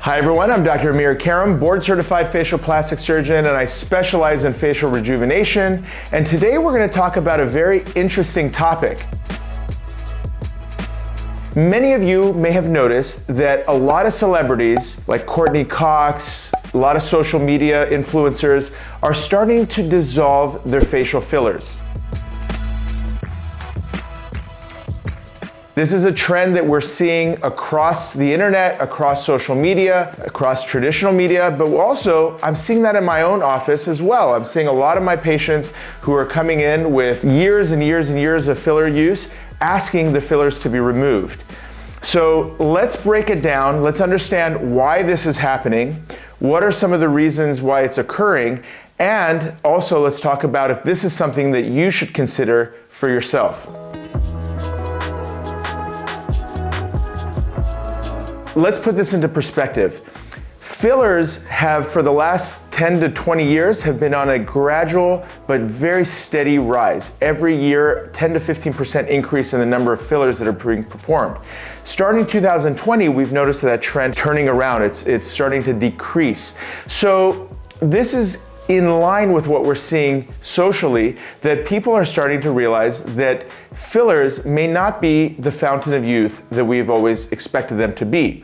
Hi everyone, I'm Dr. Amir Karam, board certified facial plastic surgeon, and I specialize in facial rejuvenation. And today we're going to talk about a very interesting topic. Many of you may have noticed that a lot of celebrities like Courtney Cox, a lot of social media influencers are starting to dissolve their facial fillers. This is a trend that we're seeing across the internet, across social media, across traditional media, but also I'm seeing that in my own office as well. I'm seeing a lot of my patients who are coming in with years and years and years of filler use, asking the fillers to be removed. So let's break it down. Let's understand why this is happening. What are some of the reasons why it's occurring? And also let's talk about if this is something that you should consider for yourself. Let's put this into perspective. Fillers have, for the last 10 to 20 years, have been on a gradual but very steady rise. Every year, 10 to 15% increase in the number of fillers that are being performed. Starting 2020, we've noticed that trend turning around. It's starting to decrease. So this is in line with what we're seeing socially, that people are starting to realize that fillers may not be the fountain of youth that we've always expected them to be.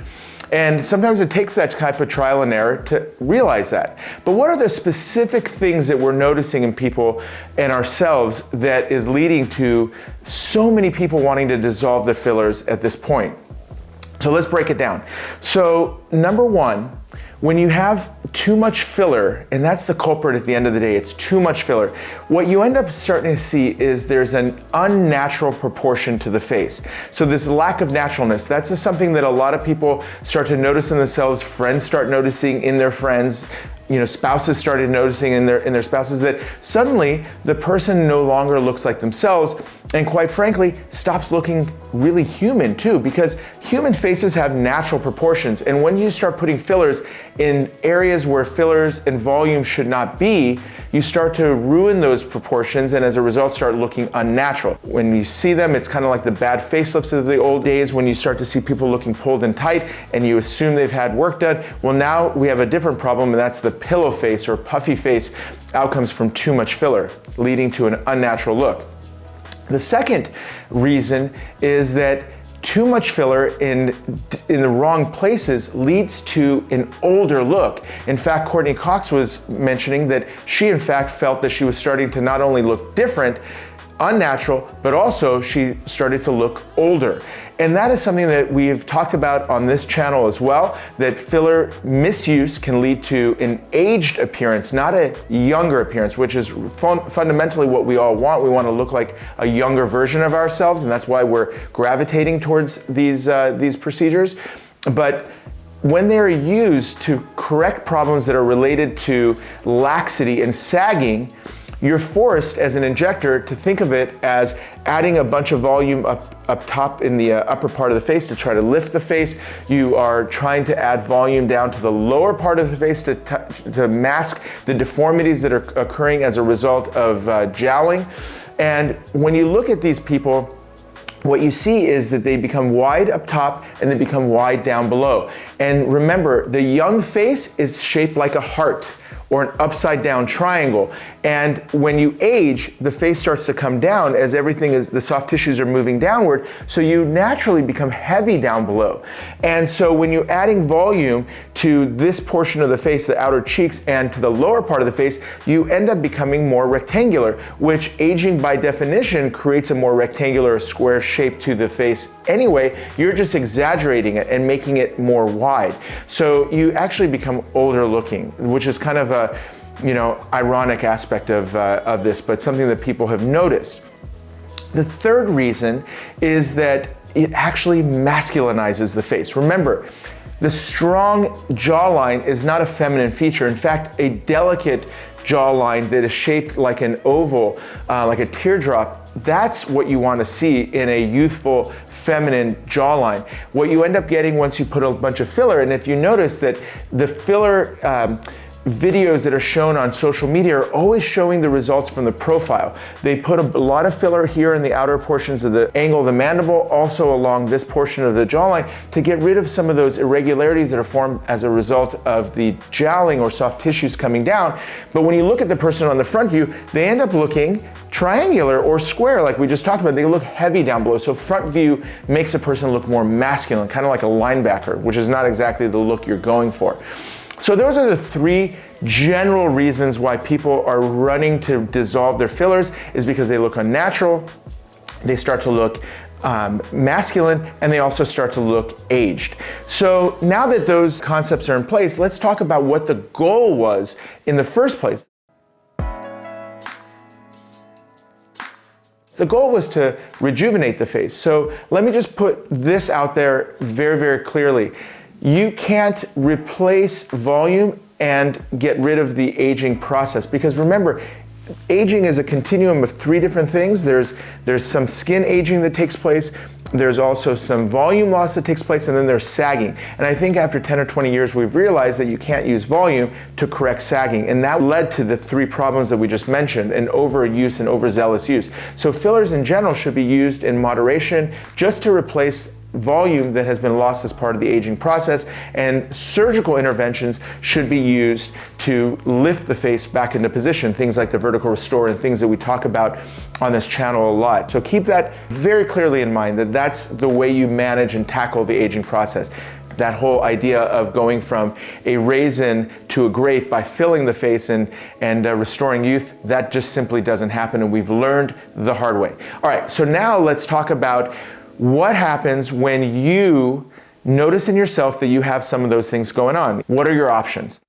And sometimes it takes that type of trial and error to realize that. But what are the specific things that we're noticing in people and ourselves that is leading to so many people wanting to dissolve their fillers at this point? So let's break it down. So number one, when you have too much filler, and that's the culprit at the end of the day, it's too much filler, what you end up starting to see is there's an unnatural proportion to the face. So this lack of naturalness, that's just something that a lot of people start to notice in themselves, friends start noticing in their friends, spouses started noticing in their spouses, that suddenly the person no longer looks like themselves, and quite frankly, stops looking really human too, because human faces have natural proportions. And when you start putting fillers in areas where fillers and volume should not be, you start to ruin those proportions, and as a result start looking unnatural. When you see them, it's kind of like the bad facelifts of the old days, when you start to see people looking pulled and tight and you assume they've had work done. Well, now we have a different problem, and that's the pillow face or puffy face outcomes from too much filler, leading to an unnatural look. The second reason is that too much filler in the wrong places leads to an older look. In fact, Courtney Cox was mentioning that she in fact felt that she was starting to not only look different, unnatural, but also she started to look older. And that is something that we've talked about on this channel as well, that filler misuse can lead to an aged appearance, not a younger appearance, which is fundamentally what we all want. We want to look like a younger version of ourselves, and that's why we're gravitating towards these procedures. But when they're used to correct problems that are related to laxity and sagging, you're forced as an injector to think of it as adding a bunch of volume up top in the upper part of the face to try to lift the face. You are trying to add volume down to the lower part of the face to mask the deformities that are occurring as a result of jowling. And when you look at these people, what you see is that they become wide up top and they become wide down below. And remember, the young face is shaped like a heart or an upside down triangle. And when you age, the face starts to come down as the soft tissues are moving downward, so you naturally become heavy down below. And so when you're adding volume to this portion of the face, the outer cheeks, and to the lower part of the face, you end up becoming more rectangular, which aging by definition creates a more rectangular square shape to the face anyway. You're just exaggerating it and making it more wide. So you actually become older looking, which is kind of a ironic aspect of this, but something that people have noticed. The third reason is that it actually masculinizes the face. Remember, the strong jawline is not a feminine feature. In fact, a delicate jawline that is shaped like an oval, like a teardrop, that's what you want to see in a youthful, feminine jawline. What you end up getting once you put a bunch of filler, and if you notice that the filler videos that are shown on social media are always showing the results from the profile. They put a lot of filler here in the outer portions of the angle of the mandible, also along this portion of the jawline, to get rid of some of those irregularities that are formed as a result of the jowling or soft tissues coming down. But when you look at the person on the front view, they end up looking triangular or square, like we just talked about. They look heavy down below. So front view makes a person look more masculine, kind of like a linebacker, which is not exactly the look you're going for. So those are the three general reasons why people are running to dissolve their fillers, is because they look unnatural, they start to look masculine, and they also start to look aged. So now that those concepts are in place, let's talk about what the goal was in the first place. The goal was to rejuvenate the face. So let me just put this out there very, very clearly. You can't replace volume and get rid of the aging process, because remember, aging is a continuum of three different things. There's some skin aging that takes place, there's also some volume loss that takes place, and then there's sagging. And I think after 10 or 20 years, we've realized that you can't use volume to correct sagging. And that led to the three problems that we just mentioned, an overuse and overzealous use. So fillers in general should be used in moderation, just to replace volume that has been lost as part of the aging process, and surgical interventions should be used to lift the face back into position, things like the vertical restore and things that we talk about on this channel a lot. So keep that very clearly in mind, that that's the way you manage and tackle the aging process. That whole idea of going from a raisin to a grape by filling the face and restoring youth, that just simply doesn't happen, and we've learned the hard way. All right, so now let's talk about what happens when you notice in yourself that you have some of those things going on. What are your options?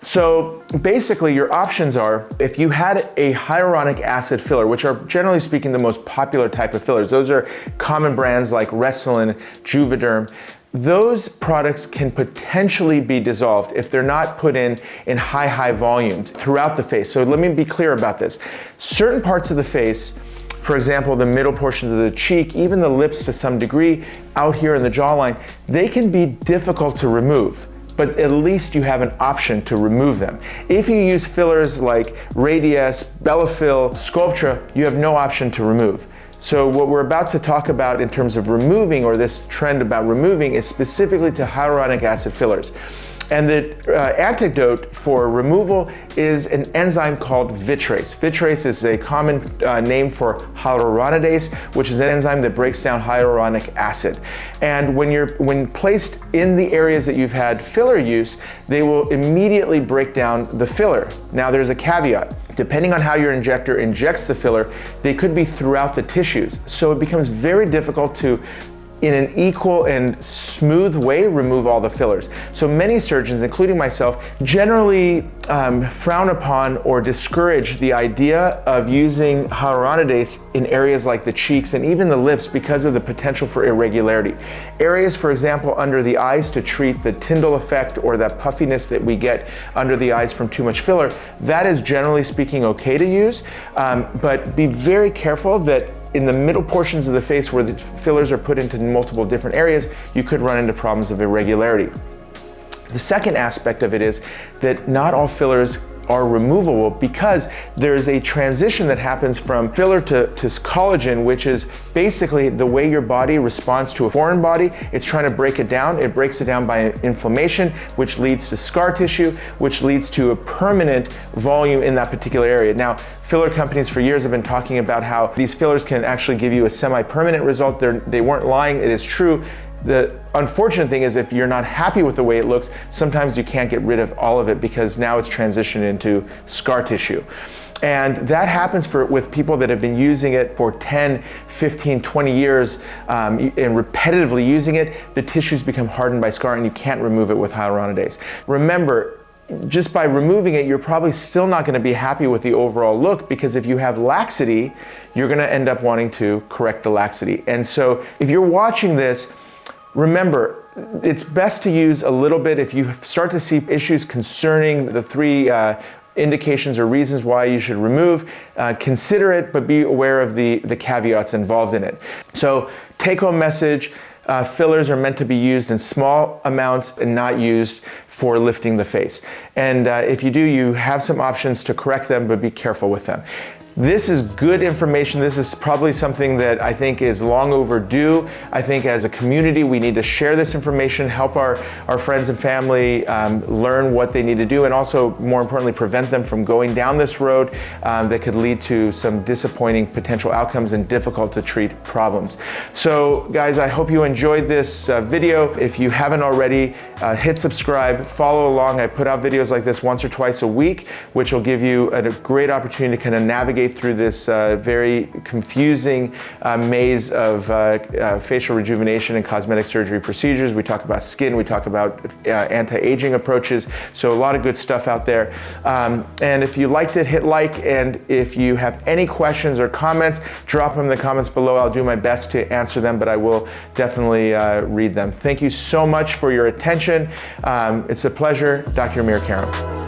So basically your options are, if you had a hyaluronic acid filler, which are generally speaking the most popular type of fillers, those are common brands like Restylane, Juvederm, those products can potentially be dissolved if they're not put in high volumes throughout the face. So let me be clear about this. Certain parts of the face, for example, the middle portions of the cheek, even the lips to some degree, out here in the jawline, they can be difficult to remove, but at least you have an option to remove them. If you use fillers like Radiesse, Bellafill, Sculptra, you have no option to remove. So what we're about to talk about in terms of removing, or this trend about removing, is specifically to hyaluronic acid fillers. And the antidote for removal is an enzyme called vitrease. Vitrease is a common name for hyaluronidase, which is an enzyme that breaks down hyaluronic acid. And when placed in the areas that you've had filler use, they will immediately break down the filler. Now there's a caveat. Depending on how your injector injects the filler, they could be throughout the tissues. So it becomes very difficult to, in an equal and smooth way, remove all the fillers. So many surgeons, including myself, generally frown upon or discourage the idea of using hyaluronidase in areas like the cheeks and even the lips because of the potential for irregularity. Areas, for example, under the eyes, to treat the Tyndall effect or that puffiness that we get under the eyes from too much filler, that is generally speaking okay to use, but be very careful that in the middle portions of the face where the fillers are put into multiple different areas, you could run into problems of irregularity. The second aspect of it is that not all fillers are removable, because there's a transition that happens from filler to collagen, which is basically the way your body responds to a foreign body. It's trying to break it down. It breaks it down by inflammation, which leads to scar tissue, which leads to a permanent volume in that particular area. Now, filler companies for years have been talking about how these fillers can actually give you a semi-permanent result. They weren't lying, it is true. The unfortunate thing is, if you're not happy with the way it looks, sometimes you can't get rid of all of it because now it's transitioned into scar tissue. And that happens with people that have been using it for 10, 15, 20 years and repetitively using it. The tissues become hardened by scar and you can't remove it with hyaluronidase. Remember, just by removing it, you're probably still not going to be happy with the overall look, because if you have laxity, you're going to end up wanting to correct the laxity. And so if you're watching this, remember, it's best to use a little bit. If you start to see issues concerning the three indications or reasons why you should remove, consider it, but be aware of the caveats involved in it. So take-home message, fillers are meant to be used in small amounts and not used for lifting the face. And if you do, you have some options to correct them, but be careful with them. This is good information. This is probably something that I think is long overdue. I think as a community, we need to share this information, help our friends and family learn what they need to do, and also, more importantly, prevent them from going down this road that could lead to some disappointing potential outcomes and difficult to treat problems. So guys, I hope you enjoyed this video. If you haven't already, hit subscribe, follow along. I put out videos like this once or twice a week, which will give you a great opportunity to kind of navigate through this very confusing maze of facial rejuvenation and cosmetic surgery procedures. We talk about skin, we talk about anti-aging approaches, so a lot of good stuff out there. And if you liked it, hit like, and if you have any questions or comments, drop them in the comments below. I'll do my best to answer them, but I will definitely read them. Thank you so much for your attention. It's a pleasure. Dr. Amir Karam.